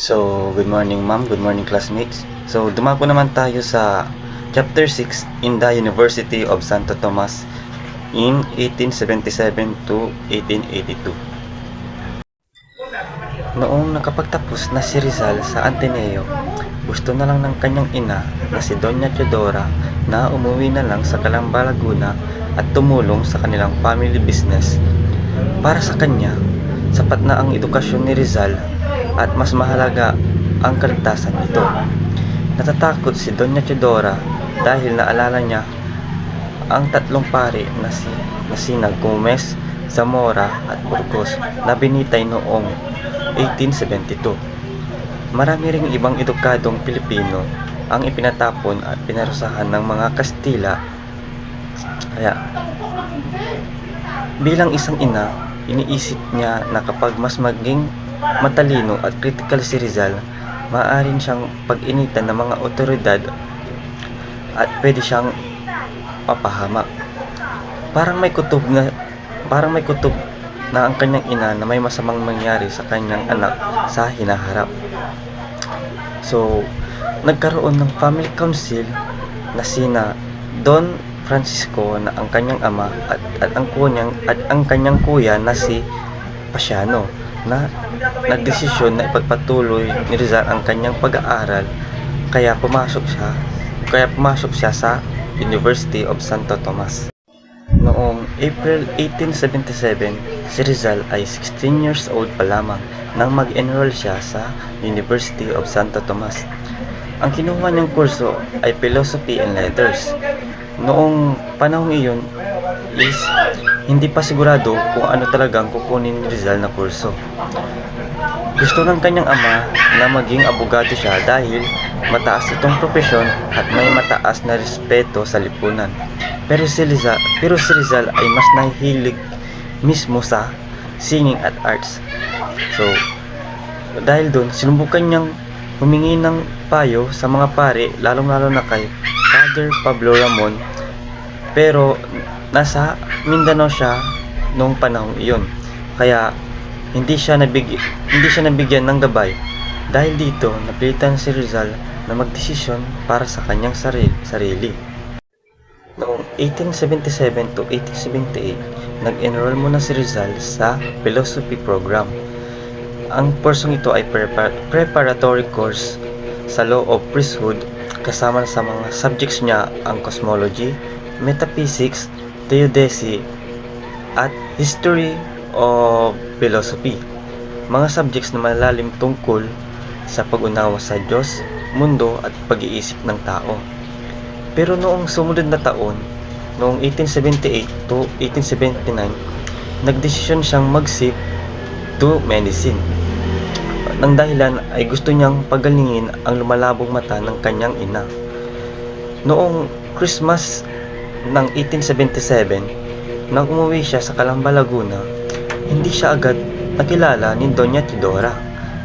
So, good morning ma'am, good morning classmates. So, dumako naman tayo sa Chapter 6 in the University of Santo Tomas in 1877 to 1882. Noong nakapagtapos na si Rizal sa Ateneo, gusto na lang ng kanyang ina na si Doña Teodora na umuwi na lang sa Calamba, Laguna at tumulong sa kanilang family business. Para sa kanya, sapat na ang edukasyon ni Rizal at mas mahalaga ang kaligtasan nito. Natatakot si Doña Teodora dahil naalala niya ang tatlong pari na sina Gomez, Zamora at Burgos na binitay noong 1872. Marami ring ibang edukadong Pilipino ang ipinatapon at pinarusahan ng mga Kastila. Kaya, bilang isang ina, iniisip niya na kapag mas maging matalino at critical si Rizal, maaaring siyang pag-initan ng mga otoridad at pwede siyang papahamak. Parang may kutob na ang kanyang ina na may masamang mangyari sa kanyang anak sa hinaharap. So, nagkaroon ng family council na sina Don Francisco na ang kanyang ama at ang kanyang kuya na si Pasiano na nagdesisyon na ipagpatuloy ni Rizal ang kanyang pag-aaral kaya pumasok siya sa University of Santo Tomas. Noong April 1877, si Rizal ay 16 years old pa lamang nang mag-enroll siya sa University of Santo Tomas. Ang kinuha niyang kurso ay Philosophy and Letters. Noong panahong iyon is hindi pa sigurado kung ano talagang kukunin ni Rizal na kurso. Gusto ng kanyang ama na maging abogado siya dahil mataas itong propesyon at may mataas na respeto sa lipunan. Pero si Rizal ay mas nahihilig mismo sa singing at arts. So, dahil doon, sinubukan niyang humingi ng payo sa mga pare, lalong-lalo na kay Father Pablo Ramon, pero nasa Mindanao siya noong panahong iyon. Kaya hindi siya nabigyan ng gabay. Dahil dito, napilitan si Rizal na magdesisyon para sa kanyang sarili. Noong 1877 to 1878, nag-enroll muna si Rizal sa philosophy program. Ang kursong ito ay preparatory course sa Law of Priesthood, kasama sa mga subjects niya ang cosmology, metaphysics, theodicy, at history of philosophy. Mga subjects na malalim tungkol sa pag-unawa sa Diyos, mundo at pag-iisip ng tao. Pero noong sumunod na taon, noong 1878 to 1879, nagdesisyon siyang mag-shift to medicine. Nang dahilan ay gusto niyang pagalingin ang lumalabong mata ng kanyang ina. Noong Christmas ng 1877, nang umuwi siya sa Calamba, Laguna, hindi siya agad nakilala ni Doña Teodora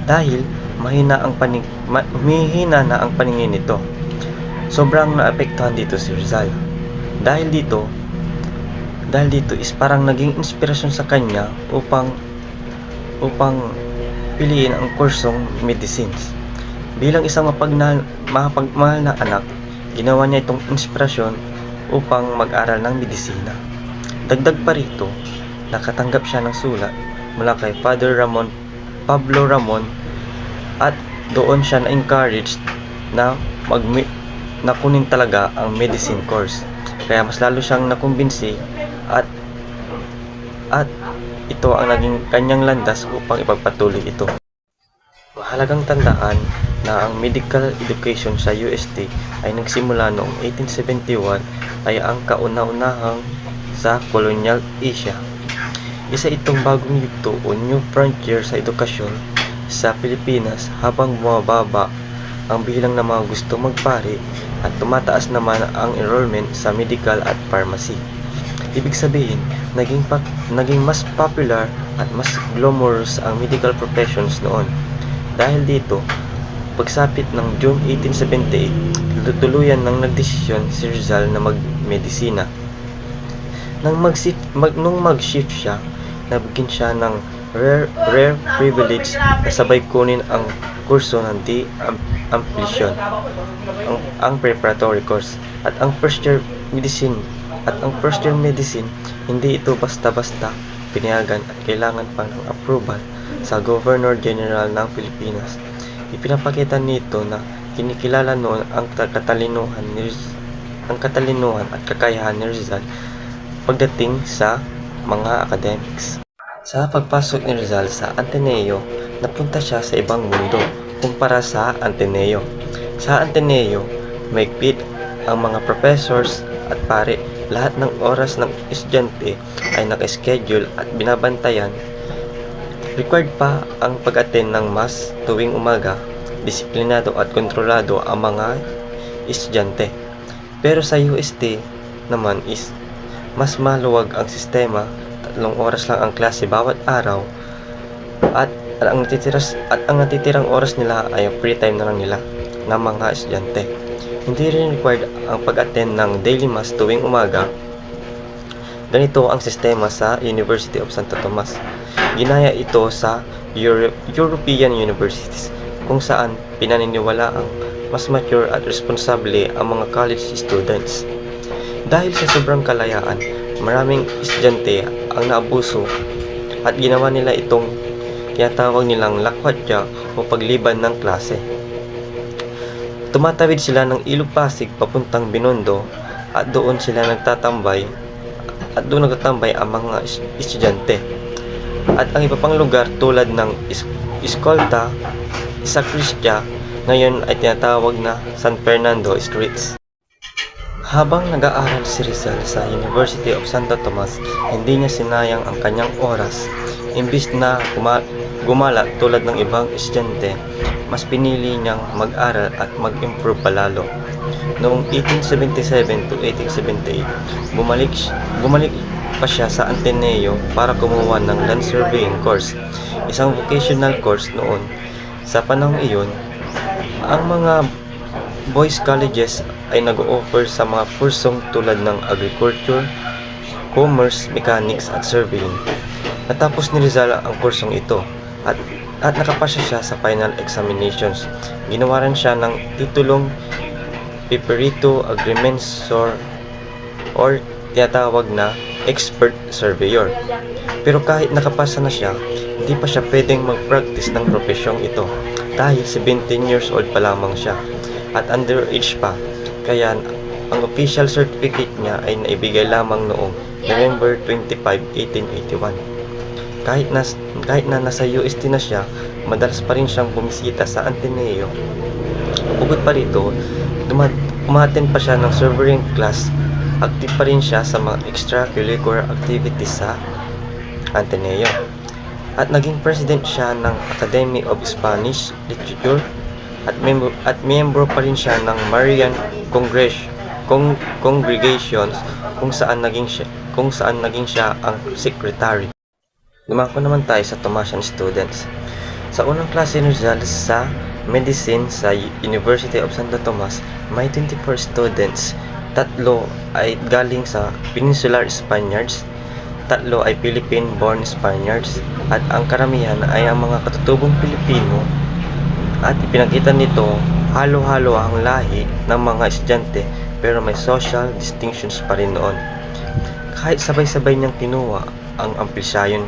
dahil humihina na ang paningin nito. Sobrang naapektuhan dito si Rizal. Dahil dito is parang naging inspirasyon sa kanya upang piliin ang kursong medicines. Bilang isang mapagmahal na anak, ginawa niya itong inspirasyon upang mag-aral ng medisina. Dagdag pa rito, nakatanggap siya ng sulat mula kay Father Pablo Ramon at doon siya na-encouraged na kunin talaga ang medicine course. Kaya mas lalo siyang nakumbinsi at ito ang naging kanyang landas upang ipagpatuloy ito. Mahalagang tandaan na ang medical education sa UST ay nagsimula noong 1871 ay ang kauna-unahang sa colonial Asia. Isa itong bagong yugto o new frontier sa edukasyon sa Pilipinas habang bumababa ang bilang ng mga gusto magpari at tumataas naman ang enrollment sa medical at pharmacy. Ibig sabihin, naging mas popular at mas glamorous ang medical professions noon. Dahil dito, pagsapit ng June 1878, tuluyan nang nagdesisyon si Rizal na magmedisina. Nung mag-shift siya, nabigyan siya ng rare privilege na sabay kunin ang kurso ng amplition, ang preparatory course, at ang first year medicine. Hindi ito basta-basta pinayagan at kailangan pa ng approval sa Governor General ng Pilipinas. Ipinapakita nito na kinikilala noon ang katalinuhan at kakayahan ni Rizal pagdating sa mga academics. Sa pagpasok ni Rizal sa Ateneo, napunta siya sa ibang mundo kumpara sa Ateneo. Sa Ateneo, mahigpit ang mga professors at pare. Lahat ng oras ng estudyante ay naka-schedule at binabantayan. Required pa ang pag-attend ng mass tuwing umaga. Disiplinado at kontrolado ang mga estudyante. Pero sa UST naman is mas maluwag ang sistema. 3 oras lang ang klase bawat araw at ang natitirang oras nila ay free time na lang nila ng mga estudyante. Hindi rin required ang pag-attend ng daily mass tuwing umaga. Ganito ang sistema sa University of Santo Tomas. Ginaya ito sa European universities kung saan pinaniniwala ang mas mature at responsable ang mga college students. Dahil sa sobrang kalayaan, maraming estudyante ang naabuso at ginawa nila itong tinatawag nilang lakwatya o pagliban ng klase. Tumatawid sila ng Ilog Pasig papuntang Binondo at doon nagtatambay ang mga estudyante. At ang iba pang lugar tulad ng Escolta, Sacristia, ngayon ay tinatawag na San Fernando Streets. Habang nag-aaral si Rizal sa University of Santo Tomas, hindi niya sinayang ang kanyang oras. Imbis na gumala tulad ng ibang estudyante, mas pinili niyang mag-aral at mag-improve palalo. Noong 1877 to 1878, bumalik pa siya sa Ateneo para kumuha ng land surveying course, isang vocational course noon. Sa panahong iyon, ang mga boys colleges ay nag-o-offer sa mga kursong tulad ng agriculture, commerce, mechanics at surveying. Natapos ni Rizal ang kursong ito at nakapasa siya sa final examinations. Ginawaran siya ng titulong Perito Agrimensor or tinatawag na expert surveyor. Pero kahit nakapasa na siya, hindi pa siya pwedeng mag-practice ng profesyong ito dahil 17 years old pa lamang siya at underage pa. Kaya ang official certificate niya ay naibigay lamang noong November 25, 1881. Kahit na nasa UST na siya, madalas pa rin siyang bumisita sa Ateneo. Bukod pa rito, umattend pa siya ng surveying class. Active pa rin siya sa mga extracurricular activities sa Ateneo. At naging president siya ng Academy of Spanish Literature at miyembro pa rin siya ng Marian Congregations kung saan naging siya ang secretary. Dumako naman tayo sa Tomasian students. Sa unang klase ni Rizal sa medicine sa University of Santo Tomas, may 24 students. 3 ay galing sa Peninsular Spaniards, 3 ay Philippine-born Spaniards, at ang karamihan ay ang mga katutubong Pilipino. At ipinakita nito halo-halo ang lahi ng mga estudyante pero may social distinctions pa rin noon. Kahit sabay-sabay niyang kinuha ang amplisayon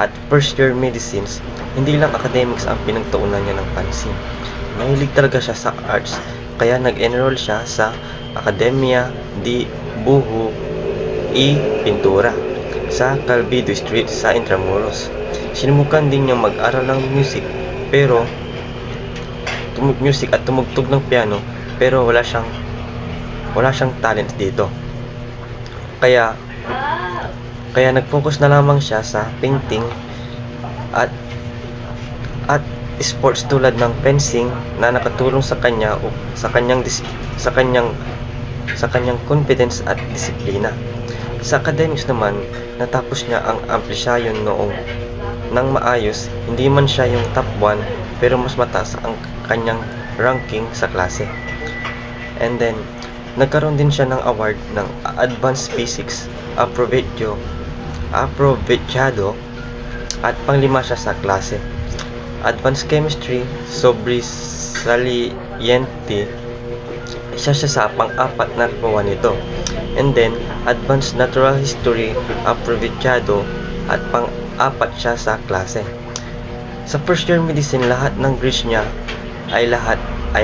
at first year medicines, hindi lang academics ang pinagtuunan niya ng pansin. Mahilig talaga siya sa arts, kaya nag-enroll siya sa Academia de Buho y Pintura sa Calvido Street sa Intramuros. Sinubukan din niyang mag-aral ng music at tumugtog ng piano, pero wala siyang talent dito. Kaya nag-focus na lamang siya sa painting at sports tulad ng fencing na nakatulong sa kanyang confidence at disiplina. Sa academics naman, natapos niya ang amplisayon nang maayos. Hindi man siya yung top 1 pero mas mataas ang kanyang ranking sa klase. And then nagkaroon din siya ng award ng Advanced Physics Aprovechado at panglima siya sa klase. Advanced Chemistry, sobresaliente, siya sa pang-apat na kuha nito. And then, Advanced Natural History, aprovesyado at pang-apat siya sa klase. Sa first year medicine, lahat ng grades niya ay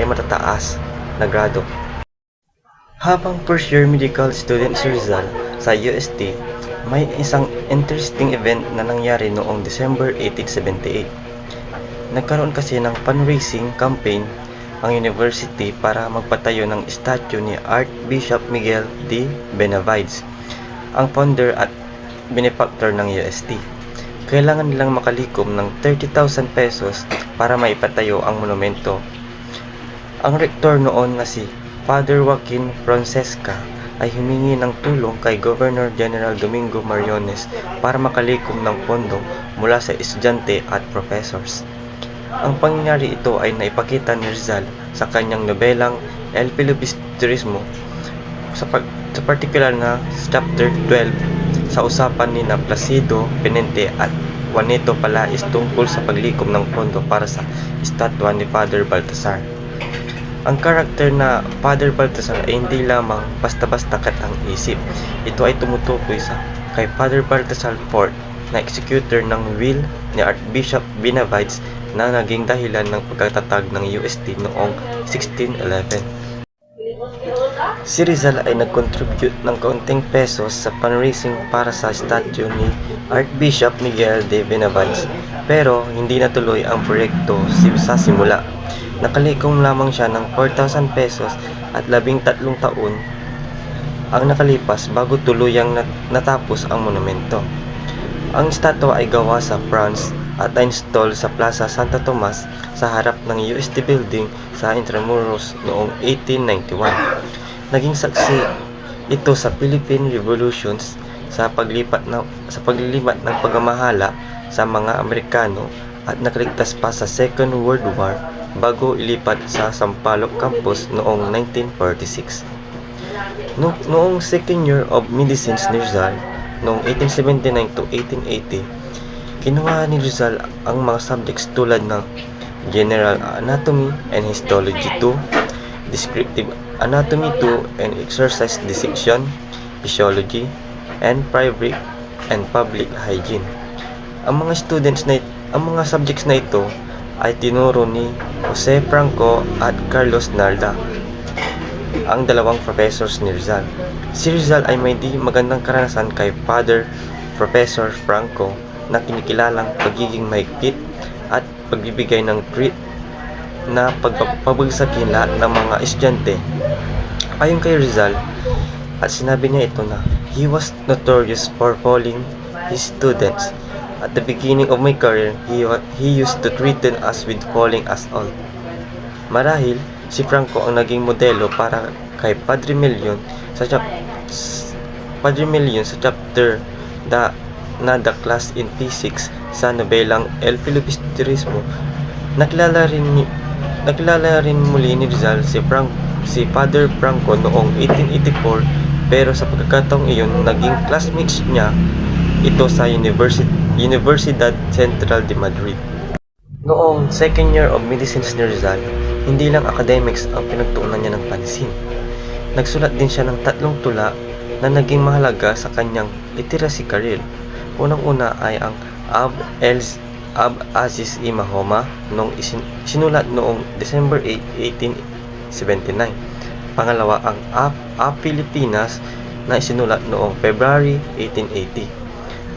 matataas na grado. Habang first year medical student si Rizal sa UST, may isang interesting event na nangyari noong December 1878. Nagkaroon kasi ng fundraising campaign ang university para magpatayo ng statue ni Archbishop Miguel de Benavides, ang founder at benefactor ng UST. Kailangan nilang makalikom ng 30,000 pesos para maipatayo ang monumento. Ang rektor noon na si Father Joaquin Francesca ay humingi ng tulong kay Governor General Domingo Mariones para makalikom ng pondo mula sa estudyante at professors. Ang pangyayari ito ay naipakita ni Rizal sa kanyang nobelang El Filibusterismo, sa particular na chapter 12 sa usapan ni Placido Penente at Juanito Palais tungkol sa paglikom ng pondo para sa estatwa ni Father Baltasar. Ang karakter na Father Baltasar ay hindi lamang basta-basta katang isip. Ito ay tumutukoy kay Father Baltasar IV na executor ng will ni Archbishop Benavides na naging dahilan ng pagkatatag ng UST noong 1611. Si Rizal ay nag-contribute ng kaunting pesos sa fundraising para sa statue ni Archbishop Miguel de Benavides, pero hindi natuloy ang proyekto sa simula. Nakalikom lamang siya ng 4,000 pesos at 13 taon ang nakalipas bago tuluyang natapos ang monumento. Ang estatwa ay gawa sa bronze at na-install sa Plaza Santa Tomas sa harap ng UST building sa Intramuros noong 1891. Naging saksi ito sa Philippine Revolutions sa paglilipat ng pagmamahala sa mga Amerikano at nakaligtas pa sa Second World War bago ilipat sa Sampaloc Campus noong 1946. Noong second year of medicine ni Rizal, noong 1879 to 1880, kinuha ni Rizal ang mga subjects tulad ng General Anatomy and Histology 2, Descriptive Anatomy 2 and Exercise Dissection, Physiology, and Private and Public Hygiene. Ang mga subjects na ito ay tinuro ni Jose Franco at Carlos Narda, ang dalawang professors ni Rizal. Si Rizal ay may di magandang karanasan kay Father Professor Franco na kinikilalang pagiging mahigpit at pagbibigay ng treat na pagpapabagsakin lahat ng mga estudyante. Ayon kay Rizal, at sinabi niya ito na, "He was notorious for failing his students. At the beginning of my career, he used to threaten us with falling us all." Marahil, si Franco ang naging modelo para kay Padre Million sa chapter The Class in Physics sa nobelang El Filibusterismo. Nakilala rin muli ni Rizal si Father Franco noong 1884, pero sa pagkakataong iyon naging classmates niya ito sa Universidad Central de Madrid. Noong second year of medicine ni Rizal, hindi lang academics ang pinagtuunan niya ng pansin. Nagsulat din siya ng 3 tula na naging mahalaga sa kanyang literacy career. Unang-una ay ang Ab Aziz I Mahoma sinulat noong December 8, 1879. Pangalawa ang Ab Pilipinas na isinulat noong February 1880.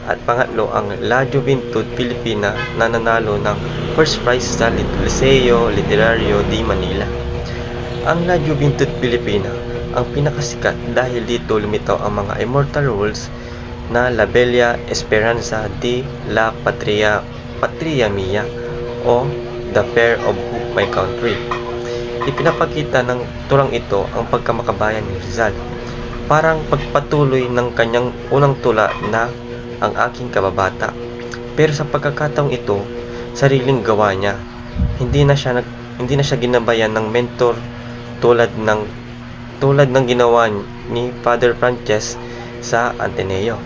At pangatlo ang La Juventud Filipina na nanalo ng first prize sa Liceo Literario de Manila. Ang La Juventud Filipina ang pinakasikat dahil dito lumitaw ang mga immortal words na La Bella Esperanza de la Patria Mia o The Fair of My Country. Ipinapakita ng turang ito ang pagkamakabayan ni Rizal, parang pagpatuloy ng kanyang unang tula na Ang Aking Kababata. Pero sa pagkakataong ito, sariling gawa niya. Hindi na siya ginabayan ng mentor tulad ng ginawa ni Father Frances sa Ateneo.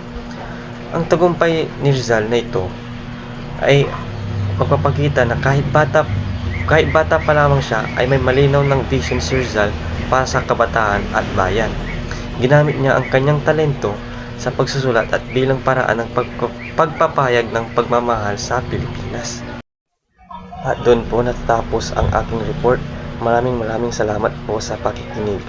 Ang tagumpay ni Rizal na ito ay magpapakita na kahit bata pa lamang siya ay may malinaw ng vision si Rizal para sa kabataan at bayan. Ginamit niya ang kanyang talento sa pagsusulat at bilang paraan ng pagpapahayag ng pagmamahal sa Pilipinas. At doon po natatapos ang aking report. Maraming salamat po sa pakikinig.